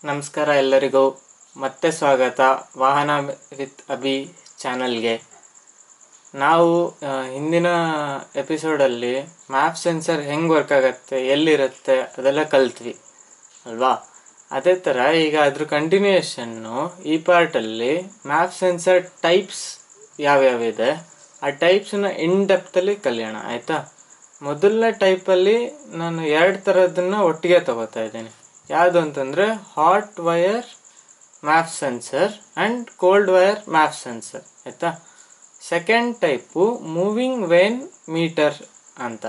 ನಮಸ್ಕಾರ ಎಲ್ಲರಿಗೂ ಮತ್ತೆ ಸ್ವಾಗತ ವಾಹನ ವಿತ್ ಅಭಿ ಚಾನಲ್ಗೆ. ನಾವು ಹಿಂದಿನ ಎಪಿಸೋಡಲ್ಲಿ ಮ್ಯಾಪ್ ಸೆನ್ಸರ್ ಹೆಂಗೆ ವರ್ಕ್ ಆಗುತ್ತೆ, ಎಲ್ಲಿರುತ್ತೆ ಅದೆಲ್ಲ ಕಲ್ತ್ವಿ ಅಲ್ವಾ. ಅದೇ ಥರ ಈಗ ಅದ್ರ ಕಂಟಿನ್ಯೂಯೇಷನ್ನು ಈ ಪಾರ್ಟಲ್ಲಿ ಮ್ಯಾಪ್ ಸೆನ್ಸರ್ ಟೈಪ್ಸ್ ಯಾವ್ಯಾವಿದೆ ಆ ಟೈಪ್ಸನ್ನ ಇನ್ ಡೆಪ್ತಲ್ಲಿ ಕಲಿಯೋಣ, ಆಯಿತಾ. ಮೊದಲನೇ ಟೈಪಲ್ಲಿ ನಾನು 2 ಥರದನ್ನು ಒಟ್ಟಿಗೆ ತಗೋತಾ ಇದ್ದೀನಿ. ಯಾವುದು ಅಂತಂದರೆ hot wire map sensor and cold wire map sensor, ಆಯಿತಾ. Second type moving vane meter ಅಂತ.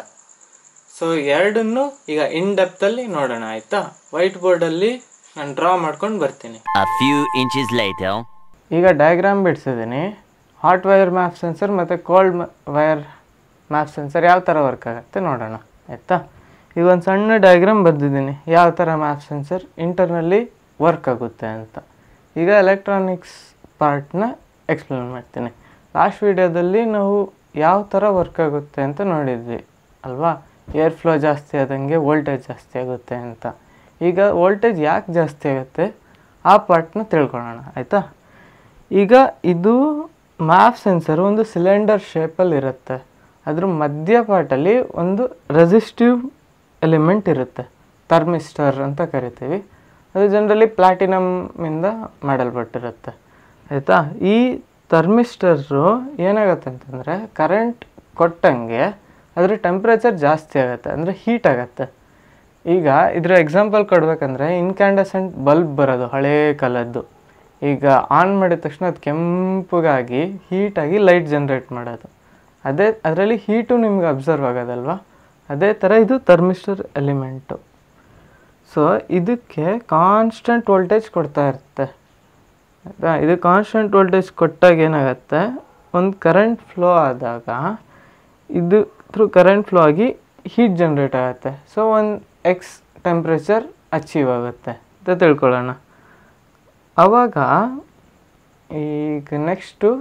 ಸೊ ಎರಡನ್ನು ಈಗ ಇನ್ ಡೆಪ್ತಲ್ಲಿ ನೋಡೋಣ, ಆಯಿತಾ. ವೈಟ್ ಬೋರ್ಡಲ್ಲಿ ನಾನು ಡ್ರಾ ಮಾಡ್ಕೊಂಡು ಬರ್ತೀನಿ. ಈಗ ಡಯಾಗ್ರಾಮ್ ಬಿಡಿಸಿದ್ದೀನಿ. ಹಾಟ್ ವೈರ್ ಮ್ಯಾಪ್ ಸೆನ್ಸರ್ ಮತ್ತು ಕೋಲ್ಡ್ ವೈರ್ ಮ್ಯಾಪ್ ಸೆನ್ಸರ್ ಯಾವ ಥರ ವರ್ಕ್ ಆಗುತ್ತೆ ನೋಡೋಣ, ಆಯಿತಾ. ಈಗ ಒಂದು ಸಣ್ಣ ಡಯಾಗ್ರಾಮ್ ಬರೆದಿದ್ದೀನಿ ಯಾವ ಥರ ಮ್ಯಾಪ್ ಸೆನ್ಸರ್ ಇಂಟರ್ನಲ್ಲಿ ವರ್ಕ್ ಆಗುತ್ತೆ ಅಂತ. ಈಗ ಎಲೆಕ್ಟ್ರಾನಿಕ್ಸ್ ಪಾರ್ಟ್ನ ಎಕ್ಸ್ಪ್ಲೇನ್ ಮಾಡ್ತೀನಿ. ಲಾಸ್ಟ್ ವೀಡಿಯೋದಲ್ಲಿ ನಾವು ಯಾವ ಥರ ವರ್ಕ್ ಆಗುತ್ತೆ ಅಂತ ನೋಡಿದ್ವಿ ಅಲ್ವಾ. ಏರ್ ಫ್ಲೋ ಜಾಸ್ತಿ ಆದಂಗೆ ವೋಲ್ಟೇಜ್ ಜಾಸ್ತಿ ಆಗುತ್ತೆ ಅಂತ. ಈಗ ವೋಲ್ಟೇಜ್ ಯಾಕೆ ಜಾಸ್ತಿ ಆಗುತ್ತೆ ಆ ಪಾರ್ಟ್ನ ತಿಳ್ಕೊಳ್ಳೋಣ, ಆಯಿತಾ. ಈಗ ಇದು ಮ್ಯಾಪ್ ಸೆನ್ಸರ್ ಒಂದು ಸಿಲಿಂಡರ್ ಶೇಪಲ್ಲಿ ಇರುತ್ತೆ. ಅದ್ರ ಮಧ್ಯ ಪಾರ್ಟಲ್ಲಿ ಒಂದು ರೆಸಿಸ್ಟಿವ್ ಎಲಿಮೆಂಟ್ ಇರುತ್ತೆ, ಥರ್ಮಿಸ್ಟರ್ ಅಂತ ಕರಿತೀವಿ. ಅದು ಜನರಲಿ ಪ್ಲಾಟಿನಮ್ಮಿಂದ ಮಾಡಲ್ಪಟ್ಟಿರುತ್ತೆ, ಆಯಿತಾ. ಈ ಥರ್ಮಿಸ್ಟರು ಏನಾಗುತ್ತೆ ಅಂತಂದರೆ ಕರೆಂಟ್ ಕೊಟ್ಟಂಗೆ ಅದರ ಟೆಂಪ್ರೇಚರ್ ಜಾಸ್ತಿ ಆಗುತ್ತೆ, ಅಂದರೆ ಹೀಟ್ ಆಗುತ್ತೆ. ಈಗ ಇದರ ಎಕ್ಸಾಂಪಲ್ ಕೊಡಬೇಕಂದ್ರೆ ಇನ್ಕ್ಯಾಂಡಸೆಂಟ್ ಬಲ್ಬ್ ಬರೋದು ಹಳೇ ಕಾಲದ್ದು. ಈಗ ಆನ್ ಮಾಡಿದ ತಕ್ಷಣ ಅದು ಕೆಂಪಗಾಗಿ ಹೀಟಾಗಿ ಲೈಟ್ ಜನ್ರೇಟ್ ಮಾಡೋದು. ಅದರಲ್ಲಿ ಹೀಟು ನಿಮ್ಗೆ ಅಬ್ಸರ್ವ್ ಆಗೋದಲ್ವ. ಅದೇ ಥರ ಇದು ಥರ್ಮಿಸ್ಟರ್ ಎಲಿಮೆಂಟು. ಸೊ ಇದಕ್ಕೆ ಕಾನ್ಸ್ಟೆಂಟ್ ವೋಲ್ಟೇಜ್ ಕೊಡ್ತಾ ಇರುತ್ತೆ, ಆಯಿತಾ. ಇದು ಕಾನ್ಸ್ಟೆಂಟ್ ವೋಲ್ಟೇಜ್ ಕೊಟ್ಟಾಗ ಏನಾಗುತ್ತೆ, ಒಂದು ಕರೆಂಟ್ ಫ್ಲೋ ಆದಾಗ ಇದು ಥ್ರೂ ಕರೆಂಟ್ ಫ್ಲೋ ಆಗಿ ಹೀಟ್ ಜನ್ರೇಟ್ ಆಗುತ್ತೆ. ಸೊ ಒಂದು ಎಕ್ಸ್ ಟೆಂಪ್ರೇಚರ್ ಅಚೀವ್ ಆಗುತ್ತೆ ಅಂತ ತಿಳ್ಕೊಳ್ಳೋಣ. ಆವಾಗ ಈಗ ನೆಕ್ಸ್ಟು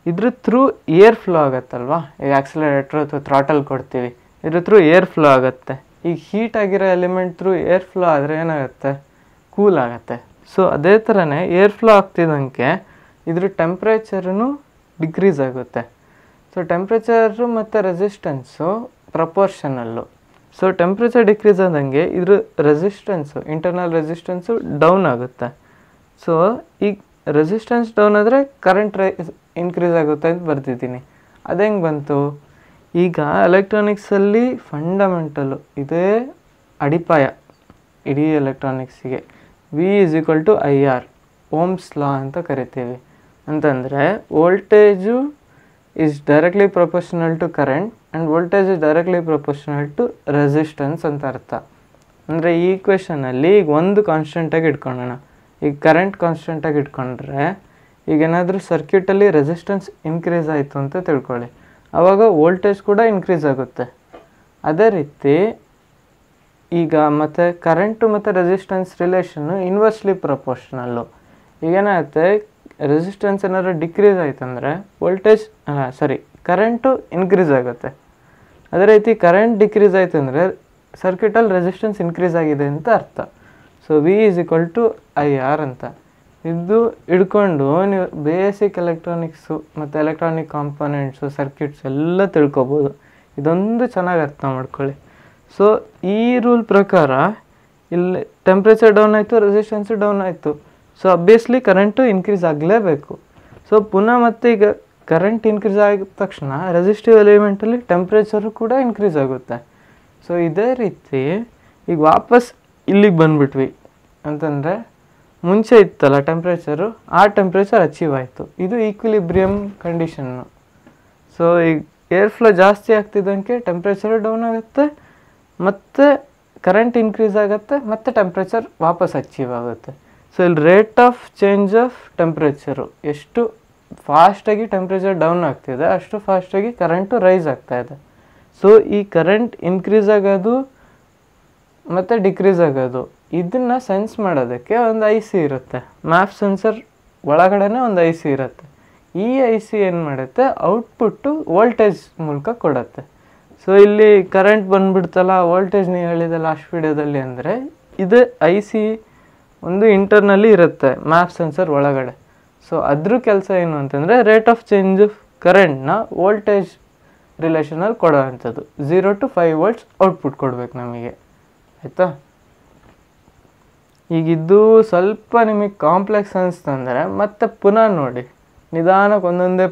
ಇದ್ರ ಥ್ರೂ ಏರ್ ಫ್ಲೋ ಆಗುತ್ತಲ್ವ. ಈಗ ಆಕ್ಸಿಲರೇಟ್ರ್ ಅಥವಾ ಥ್ರಾಟಲ್ ಕೊಡ್ತೀವಿ, ಇದ್ರ ಥ್ರೂ ಏರ್ ಫ್ಲೋ ಆಗುತ್ತೆ. ಈಗ ಹೀಟ್ ಆಗಿರೋ ಎಲಿಮೆಂಟ್ ಥ್ರೂ ಏರ್ ಫ್ಲೋ ಆದರೆ ಏನಾಗುತ್ತೆ, ಕೂಲ್ ಆಗುತ್ತೆ. ಸೊ ಅದೇ ಥರನೇ ಏರ್ ಫ್ಲೋ ಆಗ್ತಿದ್ದಂಗೆ ಇದ್ರ ಟೆಂಪ್ರೇಚರೂ ಡಿಕ್ರೀಸ್ ಆಗುತ್ತೆ. ಸೊ ಟೆಂಪ್ರೇಚರು ಮತ್ತು ರೆಸಿಸ್ಟೆನ್ಸು ಪ್ರಪೋರ್ಷನಲ್ಲು. ಸೊ ಟೆಂಪ್ರೇಚರ್ ಡಿಕ್ರೀಸ್ ಆದಂಗೆ ಇದ್ರ ರೆಸಿಸ್ಟೆನ್ಸು, ಇಂಟರ್ನಲ್ ರೆಸಿಸ್ಟೆನ್ಸು ಡೌನ್ ಆಗುತ್ತೆ. ಸೊ ಈಗ ರೆಸಿಸ್ಟೆನ್ಸ್ ಡೌನ್ ಆದರೆ ಕರೆಂಟ್ ಇನ್ಕ್ರೀಸ್ ಆಗುತ್ತೆ ಅಂತ ಬರ್ತಿದ್ದೀನಿ. ಅದು ಹೆಂಗೆ ಬಂತು? ಈಗ ಎಲೆಕ್ಟ್ರಾನಿಕ್ಸಲ್ಲಿ ಫಂಡಮೆಂಟಲ್ಲು ಇದೇ ಅಡಿಪಾಯ ಇಡೀ ಎಲೆಕ್ಟ್ರಾನಿಕ್ಸಿಗೆ. V=IR, ಓಮ್ಸ್ ಲಾ ಅಂತ ಕರಿತೀವಿ. ಅಂತಂದರೆ voltage is directly proportional to current and voltage is directly proportional to resistance ಅಂತ ಅರ್ಥ. ಅಂದರೆ ಈ ಈಕ್ವೇಷನಲ್ಲಿ ಈಗ ಒಂದು ಕಾನ್ಸ್ಟೆಂಟಾಗಿ ಇಟ್ಕೊಳ್ಳೋಣ. ಈಗ ಕರೆಂಟ್ ಕಾನ್ಸ್ಟೆಂಟಾಗಿ ಇಟ್ಕೊಂಡ್ರೆ ಈಗ ಏನಾದರೂ ಸರ್ಕ್ಯೂಟಲ್ಲಿ ರೆಸಿಸ್ಟೆನ್ಸ್ ಇನ್ಕ್ರೀಸ್ ಆಯಿತು ಅಂತ ತಿಳ್ಕೊಳ್ಳಿ, ಆವಾಗ ವೋಲ್ಟೇಜ್ ಕೂಡ ಇನ್ಕ್ರೀಸ್ ಆಗುತ್ತೆ. ಅದೇ ರೀತಿ ಈಗ ಮತ್ತು ಕರೆಂಟು ಮತ್ತು ರೆಸಿಸ್ಟೆನ್ಸ್ ರಿಲೇಷನ್ನು ಇನ್ವರ್ಸ್ಲಿ ಪ್ರಪೋರ್ಷನಲ್ಲು. ಈಗೇನಾಗುತ್ತೆ, ರೆಸಿಸ್ಟೆನ್ಸ್ ಏನಾದ್ರು ಡಿಕ್ರೀಸ್ ಆಯ್ತಂದರೆ ಕರೆಂಟು ಇನ್ಕ್ರೀಸ್ ಆಗುತ್ತೆ. ಅದೇ ರೀತಿ ಕರೆಂಟ್ ಡಿಕ್ರೀಸ್ ಆಯಿತು ಅಂದರೆ ಸರ್ಕ್ಯೂಟಲ್ಲಿ ರೆಸಿಸ್ಟೆನ್ಸ್ ಇನ್ಕ್ರೀಸ್ ಆಗಿದೆ ಅಂತ ಅರ್ಥ. ಸೊ V=IR ಅಂತ ಇದು ಹಿಡ್ಕೊಂಡು ನೀವು ಬೇಸಿಕ್ ಎಲೆಕ್ಟ್ರಾನಿಕ್ಸು ಮತ್ತು ಎಲೆಕ್ಟ್ರಾನಿಕ್ ಕಾಂಪೊನೆಂಟ್ಸು ಸರ್ಕ್ಯೂಟ್ಸ್ ಎಲ್ಲ ತಿಳ್ಕೊಬೋದು. ಇದೊಂದು ಚೆನ್ನಾಗಿ ಅರ್ಥ ಮಾಡ್ಕೊಳ್ಳಿ. ಸೊ ಈ ರೂಲ್ ಪ್ರಕಾರ ಇಲ್ಲಿ ಟೆಂಪ್ರೇಚರ್ ಡೌನ್ ಆಯಿತು, ರೆಸಿಸ್ಟೆನ್ಸು ಡೌನ್ ಆಯಿತು. ಸೊ ಅಬ್ವಿಯಸ್ಲಿ ಕರೆಂಟು ಇನ್ಕ್ರೀಸ್ ಆಗಲೇಬೇಕು. ಸೊ ಪುನಃ ಮತ್ತೆ ಈಗ ಕರೆಂಟ್ ಇನ್ಕ್ರೀಸ್ ಆಗಿದ ತಕ್ಷಣ ರೆಸಿಸ್ಟಿವ್ ಎಲಿಮೆಂಟಲ್ಲಿ ಟೆಂಪ್ರೇಚರು ಕೂಡ ಇನ್ಕ್ರೀಸ್ ಆಗುತ್ತೆ. ಸೊ ಇದೇ ರೀತಿ ಈಗ ವಾಪಸ್ ಇಲ್ಲಿಗೆ ಬಂದುಬಿಟ್ವಿ ಅಂತಂದರೆ ಮುಂಚೆ ಇತ್ತಲ್ಲ ಟೆಂಪ್ರೇಚರು, ಆ ಟೆಂಪ್ರೇಚರ್ ಅಚೀವ್ ಆಯಿತು. ಇದು ಈಕ್ವಿಲಿಬ್ರಿಯಮ್ ಕಂಡೀಷನ್ನು. ಸೊ ಈಗ ಏರ್ ಫ್ಲೋ ಜಾಸ್ತಿ ಆಗ್ತಿದ್ದಂಗೆ ಟೆಂಪ್ರೇಚರು ಡೌನ್ ಆಗುತ್ತೆ, ಮತ್ತು ಕರೆಂಟ್ ಇನ್ಕ್ರೀಸ್ ಆಗುತ್ತೆ, ಮತ್ತು ಟೆಂಪ್ರೇಚರ್ ವಾಪಸ್ ಅಚೀವ್ ಆಗುತ್ತೆ. ಸೊ ಇಲ್ಲಿ rate of change of temperature ಎಷ್ಟು ಫಾಸ್ಟಾಗಿ ಟೆಂಪ್ರೇಚರ್ ಡೌನ್ ಆಗ್ತಿದೆ ಅಷ್ಟು ಫಾಸ್ಟಾಗಿ ಕರೆಂಟು ರೈಸ್ ಆಗ್ತಾಯಿದೆ. ಸೊ ಈ ಕರೆಂಟ್ ಇನ್ಕ್ರೀಸ್ ಆಗೋದು ಮತ್ತು ಡಿಕ್ರೀಸ್ ಆಗೋದು ಇದನ್ನು ಸೆನ್ಸ್ ಮಾಡೋದಕ್ಕೆ ಒಂದು IC ಇರುತ್ತೆ. ಮ್ಯಾಪ್ ಸೆನ್ಸರ್ ಒಳಗಡೆ ಒಂದು IC ಇರುತ್ತೆ. ಈ IC ಏನು ಮಾಡುತ್ತೆ, ಔಟ್ಪುಟ್ಟು ವೋಲ್ಟೇಜ್ ಮೂಲಕ ಕೊಡುತ್ತೆ. ಸೊ ಇಲ್ಲಿ ಕರೆಂಟ್ ಬಂದುಬಿಡ್ತಲ್ಲ, ವೋಲ್ಟೇಜ್ ನೀವು ಹೇಳಿದೆ ಲಾಸ್ಟ್ ವೀಡಿಯೋದಲ್ಲಿ, ಅಂದರೆ ಇದು IC ಒಂದು ಇಂಟರ್ನಲ್ಲಿ ಇರುತ್ತೆ ಮ್ಯಾಪ್ ಸೆನ್ಸರ್ ಒಳಗಡೆ. ಸೊ ಅದ್ರ ಕೆಲಸ ಏನು ಅಂತಂದರೆ ರೇಟ್ ಆಫ್ ಚೇಂಜ್ ಆಫ್ ಕರೆಂಟ್ನ ವೋಲ್ಟೇಜ್ ರಿಲೇಷನಲ್ಲಿ ಕೊಡೋ ಅಂಥದ್ದು. 0 to 5 volts ಔಟ್ಪುಟ್ ಕೊಡಬೇಕು ನಮಗೆ, ಆಯಿತಾ. ಈಗಿದ್ದು ಸ್ವಲ್ಪ ನಿಮಗೆ ಕಾಂಪ್ಲೆಕ್ಸ್ ಅನಿಸ್ತಂದರೆ ಮತ್ತೆ ಪುನಃ ನೋಡಿ, ನಿಧಾನಕ್ಕೆ ಒಂದೊಂದೇ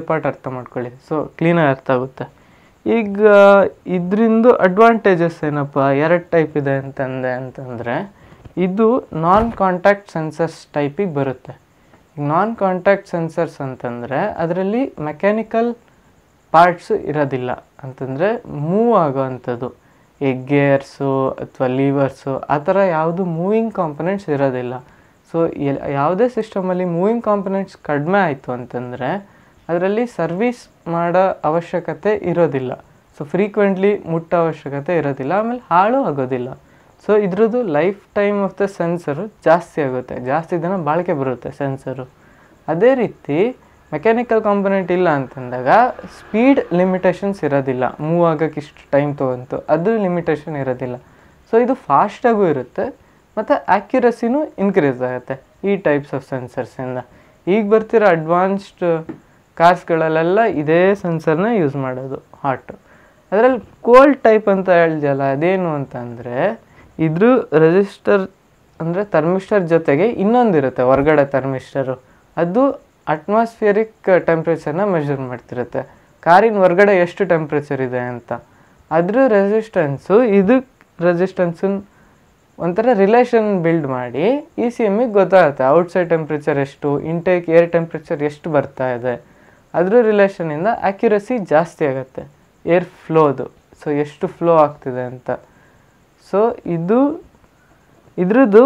ಪಾರ್ಟ್ ಅರ್ಥ ಮಾಡ್ಕೊಳ್ಳಿ. ಸೊ ಕ್ಲೀನಾಗಿ ಅರ್ಥ ಆಗುತ್ತೆ. ಈಗ ಇದರಿಂದ ಅಡ್ವಾಂಟೇಜಸ್ ಏನಪ್ಪ, 2 ಟೈಪ್ ಇದೆ ಅಂತಂದರೆ ಇದು ನಾನ್ ಕಾಂಟ್ಯಾಕ್ಟ್ ಸೆನ್ಸರ್ಸ್ ಟೈಪಿಗೆ ಬರುತ್ತೆ. ನಾನ್ ಕಾಂಟ್ಯಾಕ್ಟ್ ಸೆನ್ಸರ್ಸ್ ಅಂತಂದರೆ ಅದರಲ್ಲಿ ಮೆಕ್ಯಾನಿಕಲ್ ಪಾರ್ಟ್ಸು ಇರೋದಿಲ್ಲ, ಅಂತಂದರೆ ಮೂವ್ ಆಗೋ ಅಂಥದ್ದು, ಗೇರ್ಸು ಅಥವಾ ಲೀವರ್ಸು ಆ ಥರ ಯಾವುದು ಮೂವಿಂಗ್ ಕಾಂಪೊನೆಂಟ್ಸ್ ಇರೋದಿಲ್ಲ. ಸೊ ಯಾವುದೇ ಸಿಸ್ಟಮಲ್ಲಿ ಮೂವಿಂಗ್ ಕಾಂಪೊನೆಂಟ್ಸ್ ಕಡಿಮೆ ಆಯಿತು ಅಂತಂದರೆ ಅದರಲ್ಲಿ ಸರ್ವಿಸ್ ಮಾಡೋ ಅವಶ್ಯಕತೆ ಇರೋದಿಲ್ಲ. ಸೊ ಫ್ರೀಕ್ವೆಂಟ್ಲಿ ಮುಟ್ಟೋ ಅವಶ್ಯಕತೆ ಇರೋದಿಲ್ಲ, ಆಮೇಲೆ ಹಾಳು ಆಗೋದಿಲ್ಲ. ಸೊ ಇದ್ರದ್ದು life time of the sensor ಜಾಸ್ತಿ ಆಗುತ್ತೆ, ಜಾಸ್ತಿ ದಿನ ಬಾಳಿಕೆ ಬರುತ್ತೆ ಸೆನ್ಸರು. ಅದೇ ರೀತಿ ಮೆಕ್ಯಾನಿಕಲ್ ಕಾಂಪೊನೆಂಟ್ ಇಲ್ಲ ಅಂತಂದಾಗ ಸ್ಪೀಡ್ ಲಿಮಿಟೇಷನ್ಸ್ ಇರೋದಿಲ್ಲ, ಮೂವ್ ಆಗೋಕ್ಕೆ ಇಷ್ಟು ಟೈಮ್ ತೊಗೊಂತು ಅದ್ರ ಲಿಮಿಟೇಷನ್ ಇರೋದಿಲ್ಲ. ಸೊ ಇದು ಫಾಸ್ಟಾಗೂ ಇರುತ್ತೆ ಮತ್ತು ಆ್ಯಕ್ಯುರಸಿನೂ ಇನ್ಕ್ರೀಸ್ ಆಗುತ್ತೆ ಈ ಟೈಪ್ಸ್ ಆಫ್ ಸೆನ್ಸರ್ಸಿಂದ. ಈಗ ಬರ್ತಿರೋ ಅಡ್ವಾನ್ಸ್ಡ್ ಕಾರ್ಸ್ಗಳಲ್ಲೆಲ್ಲ ಇದೇ ಸೆನ್ಸರ್ನ ಯೂಸ್ ಮಾಡೋದು, ಹಾಟು. ಅದರಲ್ಲಿ ಕೋಲ್ಡ್ ಟೈಪ್ ಅಂತ ಹೇಳಿದೆಯಲ್ಲ, ಅದೇನು ಅಂತಂದರೆ ಇದ್ರ ರೆಸಿಸ್ಟರ್ ಅಂದರೆ ಥರ್ಮಿಸ್ಟರ್ ಜೊತೆಗೆ ಇನ್ನೊಂದಿರುತ್ತೆ ಹೊರಗಡೆ ಥರ್ಮಿಸ್ಟರು, ಅದು ಅಟ್ಮಾಸ್ಫಿಯರಿಕ್ ಟೆಂಪ್ರೇಚರ್ನ ಮೆಷರ್ ಮಾಡ್ತಿರುತ್ತೆ, ಕಾರಿನ ಹೊರಗಡೆ ಎಷ್ಟು ಟೆಂಪ್ರೇಚರ್ ಇದೆ ಅಂತ. ಅದ್ರ ರೆಸಿಸ್ಟೆನ್ಸು ಇದಕ್ಕೆ ರೆಸಿಸ್ಟೆನ್ಸನ್ನು ಒಂಥರ ರಿಲೇಷನ್ ಬಿಲ್ಡ್ ಮಾಡಿ ECMಗೆ ಗೊತ್ತಾಗುತ್ತೆ ಔಟ್ಸೈಡ್ ಟೆಂಪ್ರೇಚರ್ ಎಷ್ಟು, ಇಂಟೇಕ್ ಏರ್ ಟೆಂಪ್ರೇಚರ್ ಎಷ್ಟು ಬರ್ತಾ ಇದೆ. ಅದ್ರ ರಿಲೇಷನಿಂದ ಆ್ಯಕ್ಯುರಸಿ ಜಾಸ್ತಿ ಆಗುತ್ತೆ ಏರ್ ಫ್ಲೋದು, ಸೊ ಎಷ್ಟು ಫ್ಲೋ ಆಗ್ತಿದೆ ಅಂತ. ಸೊ ಇದ್ರದ್ದು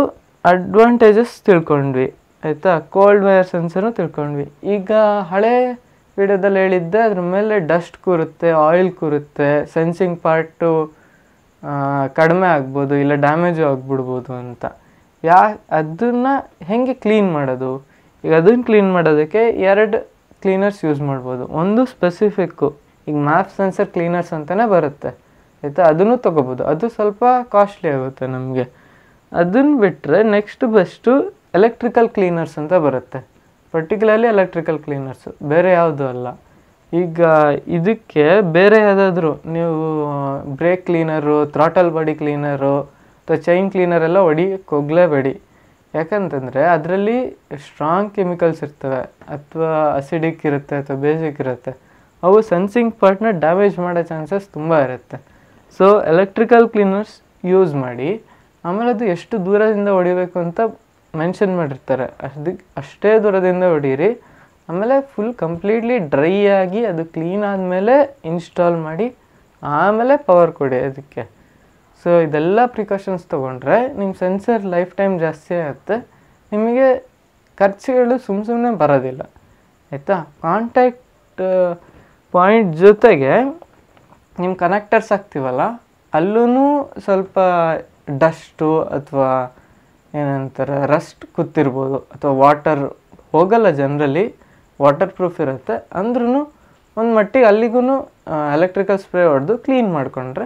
ಅಡ್ವಾಂಟೇಜಸ್ ತಿಳ್ಕೊಂಡ್ವಿ, ಆಯಿತಾ. ಕೋಲ್ಡ್ ವೈರ್ ಸೆನ್ಸರ್ನು ತಿಳ್ಕೊಂಡ್ವಿ. ಈಗ ಹಳೆ ವಿಡಿಯೋದಲ್ಲಿ ಹೇಳಿದ್ದೆ ಅದ್ರ ಮೇಲೆ ಡಸ್ಟ್ ಕೂರುತ್ತೆ, ಆಯಿಲ್ ಕೂರುತ್ತೆ, ಸೆನ್ಸಿಂಗ್ ಪಾರ್ಟು ಕಡಿಮೆ ಆಗ್ಬೋದು, ಇಲ್ಲ ಡ್ಯಾಮೇಜು ಆಗಿಬಿಡ್ಬೋದು ಅಂತ. ಅದನ್ನು ಹೇಗೆ ಕ್ಲೀನ್ ಮಾಡೋದು? ಈಗ ಅದನ್ನು ಕ್ಲೀನ್ ಮಾಡೋದಕ್ಕೆ 2 ಕ್ಲೀನರ್ಸ್ ಯೂಸ್ ಮಾಡ್ಬೋದು. ಒಂದು ಸ್ಪೆಸಿಫಿಕ್ಕು, ಈಗ ಮ್ಯಾಪ್ ಸೆನ್ಸರ್ ಕ್ಲೀನರ್ಸ್ ಅಂತಲೇ ಬರುತ್ತೆ, ಆಯಿತಾ, ಅದನ್ನು ತೊಗೋಬೋದು. ಅದು ಸ್ವಲ್ಪ ಕಾಸ್ಟ್ಲಿ ಆಗುತ್ತೆ ನಮಗೆ. ಅದನ್ನು ಬಿಟ್ಟರೆ ನೆಕ್ಸ್ಟ್ ಬೆಸ್ಟು ಎಲೆಕ್ಟ್ರಿಕಲ್ ಕ್ಲೀನರ್ಸ್ ಅಂತ ಬರುತ್ತೆ, ಪರ್ಟಿಕ್ಯುಲರ್ಲಿ ಎಲೆಕ್ಟ್ರಿಕಲ್ ಕ್ಲೀನರ್ಸು, ಬೇರೆ ಯಾವುದೂ ಅಲ್ಲ. ಈಗ ಇದಕ್ಕೆ ಬೇರೆ ಯಾವುದಾದ್ರೂ ನೀವು brake cleaner, throttle body cleaner ಅಥವಾ ಚೈನ್ ಕ್ಲೀನರೆಲ್ಲ ಹೊಡಿಯೋಕ್ಕೆ ಹೋಗಲೇಬೇಡಿ. ಯಾಕಂತಂದರೆ ಅದರಲ್ಲಿ ಸ್ಟ್ರಾಂಗ್ ಕೆಮಿಕಲ್ಸ್ ಇರ್ತವೆ, ಅಥವಾ ಅಸಿಡಿಕ್ ಇರುತ್ತೆ ಅಥವಾ ಬೇಸಿಕ್ ಇರುತ್ತೆ, ಅವು ಸೆನ್ಸಿಂಗ್ ಪಾರ್ಟ್ನ ಡ್ಯಾಮೇಜ್ ಮಾಡೋ ಚಾನ್ಸಸ್ ತುಂಬ ಇರುತ್ತೆ. ಸೊ ಎಲೆಕ್ಟ್ರಿಕಲ್ ಕ್ಲೀನರ್ಸ್ ಯೂಸ್ ಮಾಡಿ, ಆಮೇಲೆ ಅದು ಎಷ್ಟು ದೂರದಿಂದ ಹೊಡಿಬೇಕು ಅಂತ ಮೆನ್ಷನ್ ಮಾಡಿರ್ತಾರೆ, ಅಷ್ಟೇ ದೂರದಿಂದ ಹೊಡೀರಿ. ಆಮೇಲೆ ಫುಲ್ ಕಂಪ್ಲೀಟ್ಲಿ ಡ್ರೈ ಆಗಿ ಅದು ಕ್ಲೀನ್ ಆದಮೇಲೆ ಇನ್ಸ್ಟಾಲ್ ಮಾಡಿ ಆಮೇಲೆ ಪವರ್ ಕೊಡಿ ಅದಕ್ಕೆ. ಸೊ ಇದೆಲ್ಲ ಪ್ರಿಕಾಷನ್ಸ್ ತೊಗೊಂಡ್ರೆ ನಿಮ್ಮ ಸೆನ್ಸರ್ ಲೈಫ್ ಟೈಮ್ ಜಾಸ್ತಿ ಆಗುತ್ತೆ, ನಿಮಗೆ ಖರ್ಚುಗಳು ಸುಮ್ಮನೆ ಬರೋದಿಲ್ಲ, ಆಯಿತಾ. ಕಾಂಟ್ಯಾಕ್ಟ್ ಪಾಯಿಂಟ್ ಜೊತೆಗೆ ನಿಮ್ಮ ಕನೆಕ್ಟರ್ಸ್ ಹಾಕ್ತೀವಲ್ಲ ಅಲ್ಲೂ ಸ್ವಲ್ಪ ಡಸ್ಟು ಅಥವಾ ಏನಂತಾರೆ ರಸ್ಟ್ ಕೂತಿರ್ಬೋದು, ಅಥವಾ ವಾಟರ್ ಹೋಗಲ್ಲ, ಜನರಲಿ ವಾಟರ್ ಪ್ರೂಫ್ ಇರುತ್ತೆ, ಅಂದ್ರೂ ಒಂದು ಮಟ್ಟಿಗೆ ಅಲ್ಲಿಗೂ ಎಲೆಕ್ಟ್ರಿಕಲ್ ಸ್ಪ್ರೇ ಹೊಡೆದು ಕ್ಲೀನ್ ಮಾಡಿಕೊಂಡ್ರೆ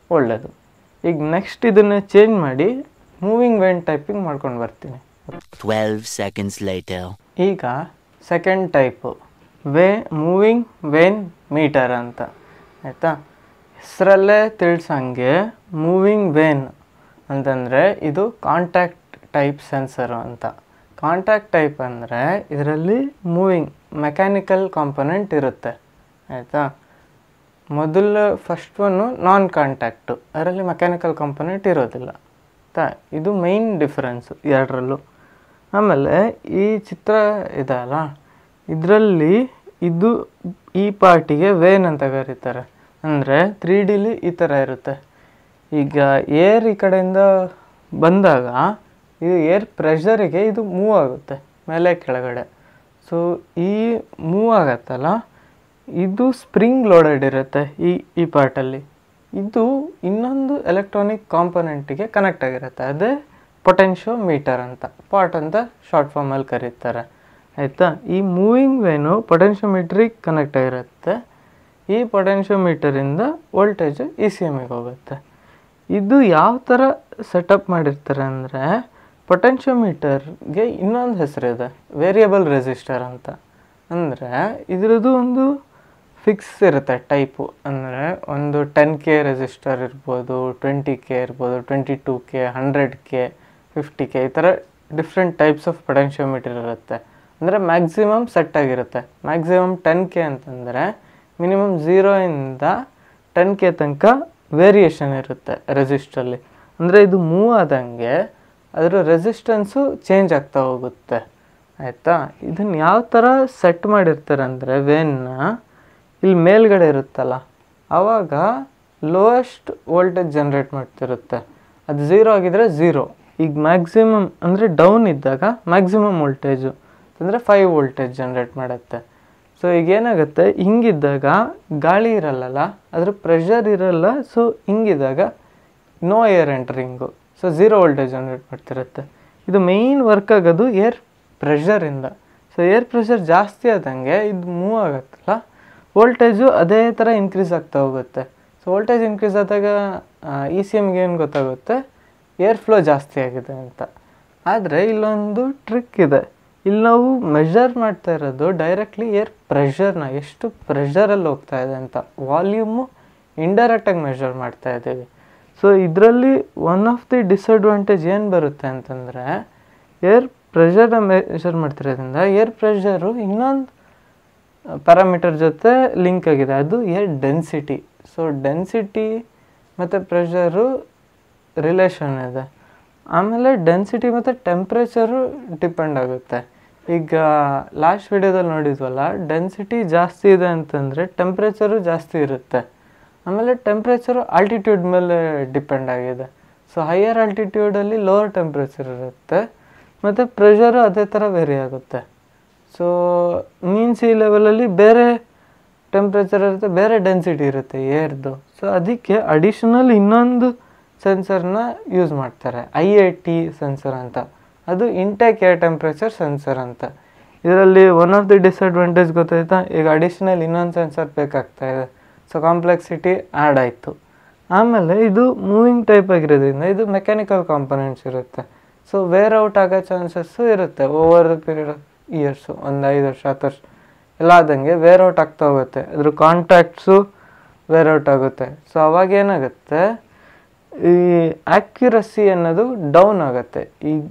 ಒಳ್ಳೆಯದು. ಈಗ ನೆಕ್ಸ್ಟ್ ಇದನ್ನು ಚೇಂಜ್ ಮಾಡಿ ಮೂವಿಂಗ್ ವೇನ್ ಟೈಪಿಂಗ್ ಮಾಡ್ಕೊಂಡು ಬರ್ತೀನಿ. 12 seconds later. ಈಗ second type moving vane meter ಅಂತ, ಆಯಿತಾ. ಹೆಸರಲ್ಲೇ ತಿಳಿಸಂಗೆ ಮೂವಿಂಗ್ ವೇನ್ ಅಂತಂದರೆ ಇದು ಕಾಂಟ್ಯಾಕ್ಟ್ ಟೈಪ್ ಸೆನ್ಸರು ಅಂತ. ಕಾಂಟ್ಯಾಕ್ಟ್ ಟೈಪ್ ಅಂದರೆ ಇದರಲ್ಲಿ ಮೂವಿಂಗ್ ಮೆಕ್ಯಾನಿಕಲ್ ಕಾಂಪೊನೆಂಟ್ ಇರುತ್ತೆ, ಆಯಿತಾ. ಫಸ್ಟ್ ಒನ್ನು ನಾನ್ ಕಾಂಟ್ಯಾಕ್ಟು, ಅದರಲ್ಲಿ ಮೆಕ್ಯಾನಿಕಲ್ ಕಾಂಪೊನೆಂಟ್ ಇರೋದಿಲ್ಲ, ಆಯಿತಾ. ಇದು ಮೈನ್ ಡಿಫ್ರೆನ್ಸು ಎರಡರಲ್ಲೂ. ಆಮೇಲೆ ಈ ಚಿತ್ರ ಇದೆ ಅಲ್ಲ, ಇದರಲ್ಲಿ ಇದು ಈ ಪಾರ್ಟಿಗೆ ವೇನ್ ಅಂತ ಕರೀತಾರೆ. ಅಂದರೆ 3Dಲಿ ಈ ಥರ ಇರುತ್ತೆ. ಈಗ ಏರ್ ಈ ಕಡೆಯಿಂದ ಬಂದಾಗ ಇದು ಏರ್ ಪ್ರೆಷರಿಗೆ ಇದು ಮೂವ್ ಆಗುತ್ತೆ ಮೇಲೆ ಕೆಳಗಡೆ. ಸೊ ಈ ಮೂವ್ ಆಗತ್ತಲ್ಲ, ಇದು ಸ್ಪ್ರಿಂಗ್ ಲೋಡೆಡ್ ಇರುತ್ತೆ ಈ ಪಾರ್ಟಲ್ಲಿ. ಇದು ಇನ್ನೊಂದು ಎಲೆಕ್ಟ್ರಾನಿಕ್ ಕಾಂಪೊನೆಂಟಿಗೆ ಕನೆಕ್ಟ್ ಆಗಿರುತ್ತೆ, ಅದೇ ಪೊಟೆನ್ಷಿಯೋಮೀಟರ್ ಅಂತ, ಪಾಟ್ ಅಂತ ಶಾರ್ಟ್ ಫಾರ್ಮಲ್ಲಿ ಕರೀತಾರೆ, ಆಯಿತಾ. ಈ ಮೂವಿಂಗ್ ವೇನು ಪೊಟೆನ್ಷಿಯೋಮೀಟ್ರಿಗೆ ಕನೆಕ್ಟ್ ಆಗಿರುತ್ತೆ. ಈ ಪೊಟೆನ್ಷಿಯೋಮೀಟರಿಂದ ವೋಲ್ಟೇಜು ECMಗೆ ಹೋಗುತ್ತೆ. ಇದು ಯಾವ ಥರ ಸೆಟಪ್ ಮಾಡಿರ್ತಾರೆ ಅಂದರೆ, ಪೊಟೆನ್ಷಿಯೋಮೀಟರ್ಗೆ ಇನ್ನೊಂದು ಹೆಸರಿದೆ, ವೇರಿಯಬಲ್ ರೆಸಿಸ್ಟರ್ ಅಂತ. ಅಂದರೆ ಇದರದ್ದು ಒಂದು ಫಿಕ್ಸ್ ಇರುತ್ತೆ ಟೈಪು. ಅಂದರೆ ಒಂದು 10K ರೆಸಿಸ್ಟರ್ ಇರ್ಬೋದು, 20K ಇರ್ಬೋದು, 22K, 100K, 50K, ಈ ಥರ ಡಿಫ್ರೆಂಟ್ ಟೈಪ್ಸ್ ಆಫ್ ಪೊಟೆನ್ಷಿಯೋಮೀಟರ್ ಇರುತ್ತೆ. ಅಂದರೆ ಮ್ಯಾಕ್ಸಿಮಮ್ ಸೆಟ್ ಆಗಿರುತ್ತೆ. ಮ್ಯಾಕ್ಸಿಮಮ್ 10K ಅಂತಂದರೆ ಮಿನಿಮಮ್ 0ಇಂದ 10K ತನಕ ವೇರಿಯೇಷನ್ ಇರುತ್ತೆ ರೆಸಿಸ್ಟರಲ್ಲಿ. ಅಂದರೆ ಇದು ಮೂವ್ ಆದಂಗೆ ಅದರ ರೆಸಿಸ್ಟೆನ್ಸು ಚೇಂಜ್ ಆಗ್ತಾ ಹೋಗುತ್ತೆ. ಆಯಿತಾ? ಇದನ್ನು ಯಾವ ಥರ ಸೆಟ್ ಮಾಡಿರ್ತಾರೆ ಅಂದರೆ ವೇನ್ನ ಇಲ್ಲಿ ಮೇಲ್ಗಡೆ ಇರುತ್ತಲ್ಲ, ಆವಾಗ ಲೋಯೆಸ್ಟ್ ವೋಲ್ಟೇಜ್ ಜನ್ರೇಟ್ ಮಾಡ್ತಿರುತ್ತೆ. ಅದು 0 ಆಗಿದ್ರೆ 0. ಈಗ ಮ್ಯಾಕ್ಸಿಮಮ್ ಅಂದರೆ ಡೌನ್ ಇದ್ದಾಗ ಮ್ಯಾಕ್ಸಿಮಮ್ ವೋಲ್ಟೇಜು ಅಂದರೆ 5 ವೋಲ್ಟೇಜ್ ಜನ್ರೇಟ್ ಮಾಡುತ್ತೆ. ಸೊ ಈಗ ಏನಾಗುತ್ತೆ, ಹಿಂಗಿದ್ದಾಗ ಗಾಳಿ ಇರಲ್ಲಲ್ಲ, ಅದ್ರ ಪ್ರೆಷರ್ ಇರಲ್ಲ. ಸೊ ಹಿಂಗಿದ್ದಾಗ no air entering, so 0 voltage generate ಮಾಡ್ತಿರುತ್ತೆ. ಇದು ಮೇಯ್ನ್ ವರ್ಕ್ ಆಗೋದು ಏರ್ ಪ್ರೆಷರಿಂದ. ಸೊ ಏರ್ ಪ್ರೆಷರ್ ಜಾಸ್ತಿ ಆದಂಗೆ ಇದು ಮೂವ್ ಆಗುತ್ತಲ್ಲ, ವೋಲ್ಟೇಜು ಅದೇ ಥರ ಇನ್ಕ್ರೀಸ್ ಆಗ್ತಾ ಹೋಗುತ್ತೆ. ಸೊ ವೋಲ್ಟೇಜ್ ಇನ್ಕ್ರೀಸ್ ಆದಾಗ ECMಗೆ ಏನು ಗೊತ್ತಾಗುತ್ತೆ, ಏರ್ ಫ್ಲೋ ಜಾಸ್ತಿ ಆಗಿದೆ ಅಂತ. ಆದರೆ ಇಲ್ಲೊಂದು ಟ್ರಿಕ್ ಇದೆ. ಇಲ್ಲಿ ನಾವು ಮೆಷರ್ ಮಾಡ್ತಾ ಇರೋದು ಡೈರೆಕ್ಟ್ಲಿ ಏರ್ ಪ್ರೆಷರ್ನ, ಎಷ್ಟು ಪ್ರೆಷರಲ್ಲಿ ಹೋಗ್ತಾ ಇದೆ ಅಂತ. ವಾಲ್ಯೂಮು ಇಂಡೈರೆಕ್ಟಾಗಿ ಮೆಷರ್ ಮಾಡ್ತಾ ಇದ್ದೀವಿ. ಸೊ ಇದರಲ್ಲಿ ಒನ್ ಆಫ್ ದಿ ಡಿಸಡ್ವಾಂಟೇಜ್ ಏನು ಬರುತ್ತೆ ಅಂತಂದರೆ, ಏರ್ ಪ್ರೆಷರ್ನ ಮೆಷರ್ ಮಾಡ್ತಿರೋದ್ರಿಂದ ಏರ್ ಪ್ರೆಷರು ಇನ್ನೊಂದು ಪ್ಯಾರಾಮೀಟರ್ ಜೊತೆ ಲಿಂಕ್ ಆಗಿದೆ, ಅದು ಏರ್ ಡೆನ್ಸಿಟಿ. ಸೊ ಡೆನ್ಸಿಟಿ ಮತ್ತು ಪ್ರೆಷರು ರಿಲೇಷನ್ ಇದೆ. ಆಮೇಲೆ ಡೆನ್ಸಿಟಿ ಮತ್ತು ಟೆಂಪ್ರೇಚರು ಡಿಪೆಂಡ್ ಆಗುತ್ತೆ. ಈಗ ಲಾಸ್ಟ್ ವಿಡಿಯೋದಲ್ಲಿ ನೋಡಿದ್ವಲ್ಲ, ಡೆನ್ಸಿಟಿ ಜಾಸ್ತಿ ಇದೆ ಅಂತಂದರೆ ಟೆಂಪ್ರೇಚರು ಜಾಸ್ತಿ ಇರುತ್ತೆ. ಆಮೇಲೆ ಟೆಂಪ್ರೇಚರು ಆಲ್ಟಿಟ್ಯೂಡ್ ಮೇಲೆ ಡಿಪೆಂಡ್ ಆಗಿದೆ. ಸೊ ಹೈಯರ್ ಆಲ್ಟಿಟ್ಯೂಡಲ್ಲಿ ಲೋವರ್ ಟೆಂಪ್ರೇಚರ್ ಇರುತ್ತೆ ಮತ್ತು ಪ್ರೆಷರು ಅದೇ ಥರ ವೇರಿ ಆಗುತ್ತೆ. ಸೊ ಮೀನ್ ಸಿ ಲೆವೆಲಲ್ಲಿ ಬೇರೆ ಟೆಂಪ್ರೇಚರ್ ಇರುತ್ತೆ, ಬೇರೆ ಡೆನ್ಸಿಟಿ ಇರುತ್ತೆ ಏರ್ದು. ಸೊ ಅದಕ್ಕೆ ಅಡಿಷನಲ್ ಇನ್ನೊಂದು ಸೆನ್ಸರ್ನ ಯೂಸ್ ಮಾಡ್ತಾರೆ, IAT ಸೆನ್ಸರ್ ಅಂತ. ಅದು ಇಂಟೇಕ್ ಏರ್ ಟೆಂಪ್ರೇಚರ್ ಸೆನ್ಸರ್ ಅಂತ. ಇದರಲ್ಲಿ ಒನ್ ಆಫ್ ದಿ ಡಿಸಡ್ವಾಂಟೇಜ್ ಗೊತ್ತಾಯ್ತಾ, ಈಗ ಅಡಿಷನಲ್ ಇನ್ನೊಂದು ಸೆನ್ಸರ್ ಬೇಕಾಗ್ತಾ ಇದೆ. ಸೊ ಕಾಂಪ್ಲೆಕ್ಸಿಟಿ ಆ್ಯಡ್ ಆಯಿತು. ಆಮೇಲೆ ಇದು ಮೂವಿಂಗ್ ಟೈಪ್ ಆಗಿರೋದ್ರಿಂದ ಇದು ಮೆಕ್ಯಾನಿಕಲ್ ಕಾಂಪೊನೆಂಟ್ಸ್ ಇರುತ್ತೆ. ಸೊ ವೇರ್ ಔಟ್ ಆಗೋ ಚಾನ್ಸಸ್ಸು ಇರುತ್ತೆ over the period of years, ಒಂದು 5 ವರ್ಷ 10 ವರ್ಷ ಎಲ್ಲ ಆದಂಗೆ ವೇರ್ ಔಟ್ ಆಗ್ತಾ ಹೋಗುತ್ತೆ. ಅದ್ರ ಕಾಂಟ್ಯಾಕ್ಟ್ಸು ವೇರ್ ಔಟ್ ಆಗುತ್ತೆ. ಸೊ ಅವಾಗ ಏನಾಗುತ್ತೆ, ಈ ಆ್ಯಕ್ಯುರಸಿ ಅನ್ನೋದು ಡೌನ್ ಆಗುತ್ತೆ. ಈಗ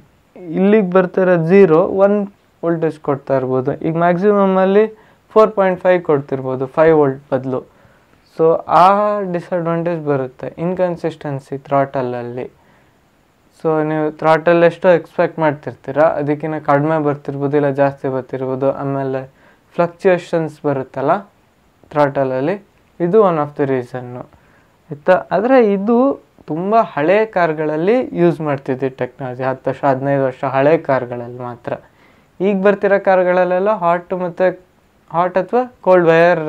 ಇಲ್ಲಿಗೆ ಬರ್ತಿರೋ 0 1 ವೋಲ್ಟೇಜ್ ಕೊಡ್ತಾ ಇರ್ಬೋದು. ಈಗ ಮ್ಯಾಕ್ಸಿಮಮಲ್ಲಿ 4.5 ಕೊಡ್ತಿರ್ಬೋದು 5 ವೋಲ್ಟ್ ಬದಲು. ಸೊ ಆ ಡಿಸಡ್ವಾಂಟೇಜ್ ಬರುತ್ತೆ, ಇನ್ಕನ್ಸಿಸ್ಟೆನ್ಸಿ ಥ್ರಾಟಲಲ್ಲಿ. ಸೊ ನೀವು ಥ್ರಾಟಲ್ ಎಷ್ಟೋ ಎಕ್ಸ್ಪೆಕ್ಟ್ ಮಾಡ್ತಿರ್ತೀರ, ಅದಕ್ಕಿಂತ ಕಡಿಮೆ ಬರ್ತಿರ್ಬೋದು, ಇಲ್ಲ ಜಾಸ್ತಿ ಬರ್ತಿರ್ಬೋದು. ಆಮೇಲೆ ಫ್ಲಕ್ಚುಯೇಷನ್ಸ್ ಬರುತ್ತಲ್ಲ ಥ್ರಾಟಲಲ್ಲಿ, ಇದು ಒನ್ ಆಫ್ ದಿ ರೀಸನ್ನು ಆಯಿತಾ. ಆದರೆ ಇದು ತುಂಬ ಹಳೆ ಕಾರ್ಗಳಲ್ಲಿ ಯೂಸ್ ಮಾಡ್ತಿದ್ವಿ ಟೆಕ್ನಾಲಜಿ, 10 ವರ್ಷ 15 ವರ್ಷ ಹಳೆ ಕಾರ್ಗಳಲ್ಲಿ ಮಾತ್ರ. ಈಗ ಬರ್ತಿರೋ ಕಾರ್ಗಳಲ್ಲೆಲ್ಲ ಹಾಟ್ ಅಥವಾ ಕೋಲ್ಡ್ ವೈರ್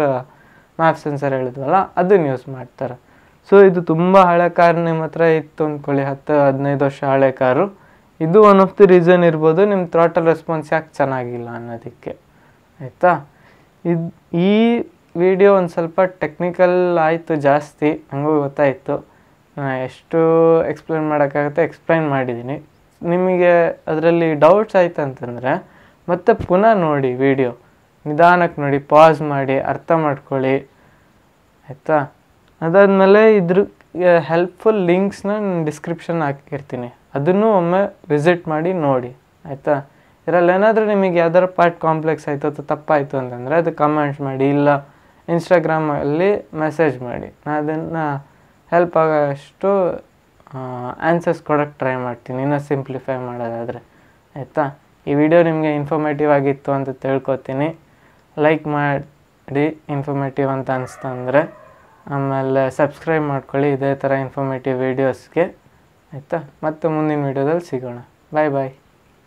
ಮ್ಯಾಪ್ ಸೆನ್ಸರ್ ಹೇಳಿದ್ವಲ್ಲ, ಅದನ್ನು ಯೂಸ್ ಮಾಡ್ತಾರೆ. ಸೊ ಇದು ತುಂಬ ಹಳೆ ಕಾರ್ ನಿಮ್ಮ ಹತ್ರ ಇತ್ತು ಅಂದ್ಕೊಳ್ಳಿ, 10-15 ವರ್ಷ ಹಳೆ ಕಾರು, ಇದು ಒನ್ ಆಫ್ ದಿ ರೀಸನ್ ಇರ್ಬೋದು ನಿಮ್ಮ ಥ್ರಾಟಲ್ ರೆಸ್ಪಾನ್ಸ್ ಯಾಕೆ ಚೆನ್ನಾಗಿಲ್ಲ ಅನ್ನೋದಕ್ಕೆ. ಆಯಿತಾ? ಈ ವಿಡಿಯೋ ಒಂದು ಸ್ವಲ್ಪ ಟೆಕ್ನಿಕಲ್ ಆಯಿತು ಜಾಸ್ತಿ, ನನಗೂ ಗೊತ್ತಾಯಿತು. ಎಷ್ಟು ಎಕ್ಸ್ಪ್ಲೇನ್ ಮಾಡೋಕ್ಕಾಗುತ್ತೆ ಎಕ್ಸ್ಪ್ಲೈನ್ ಮಾಡಿದ್ದೀನಿ. ನಿಮಗೆ ಅದರಲ್ಲಿ ಡೌಟ್ಸ್ ಆಯ್ತು ಅಂತಂದರೆ ಮತ್ತೆ ಪುನಃ ನೋಡಿ ವಿಡಿಯೋ, ನಿಧಾನಕ್ಕೆ ನೋಡಿ, ಪಾಸ್ ಮಾಡಿ ಅರ್ಥ ಮಾಡ್ಕೊಳ್ಳಿ. ಆಯಿತಾ? ಅದಾದಮೇಲೆ ಇದ್ರ ಹೆಲ್ಪ್ಫುಲ್ ಲಿಂಕ್ಸ್ನ ನಾನು ಡಿಸ್ಕ್ರಿಪ್ಷನ್ ಹಾಕಿರ್ತೀನಿ, ಅದನ್ನು ಒಮ್ಮೆ ವಿಸಿಟ್ ಮಾಡಿ ನೋಡಿ. ಆಯಿತಾ? ಇದರಲ್ಲಿ ಏನಾದರೂ ನಿಮಗೆ ಯಾವ್ದಾರು ಪಾರ್ಟ್ ಕಾಂಪ್ಲೆಕ್ಸ್ ಆಯಿತು ಅಥವಾ ತಪ್ಪಾಯಿತು ಅಂತಂದರೆ ಅದು ಕಮೆಂಟ್ಸ್ ಮಾಡಿ, ಇಲ್ಲ ಇನ್ಸ್ಟಾಗ್ರಾಮಲ್ಲಿ ಮೆಸೇಜ್ ಮಾಡಿ. ನಾನು ಅದನ್ನು ಹೆಲ್ಪ್ ಆಗೋಷ್ಟು ಆನ್ಸರ್ಸ್ ಕೊಡೋಕ್ಕೆ ಟ್ರೈ ಮಾಡ್ತೀನಿ, ಇನ್ನೂ ಸಿಂಪ್ಲಿಫೈ ಮಾಡೋದಾದರೆ. ಆಯಿತಾ? ಈ ವಿಡಿಯೋ ನಿಮಗೆ ಇನ್ಫಾರ್ಮೇಟಿವ್ ಆಗಿತ್ತು ಅಂತ ತಿಳ್ಕೊತೀನಿ. ಲೈಕ್ ಮಾಡಿ ಇನ್ಫಾರ್ಮೇಟಿವ್ ಅಂತ ಅನಿಸ್ತಂದರೆ. ಆಮೇಲೆ ಸಬ್ಸ್ಕ್ರೈಬ್ ಮಾಡ್ಕೊಳ್ಳಿ ಇದೇ ಥರ ಇನ್ಫಾರ್ಮೇಟಿವ್ ವೀಡಿಯೋಸ್ಗೆ. ಆಯಿತಾ? ಮತ್ತೆ ಮುಂದಿನ ವೀಡಿಯೋದಲ್ಲಿ ಸಿಗೋಣ. ಬಾಯ್ ಬಾಯ್.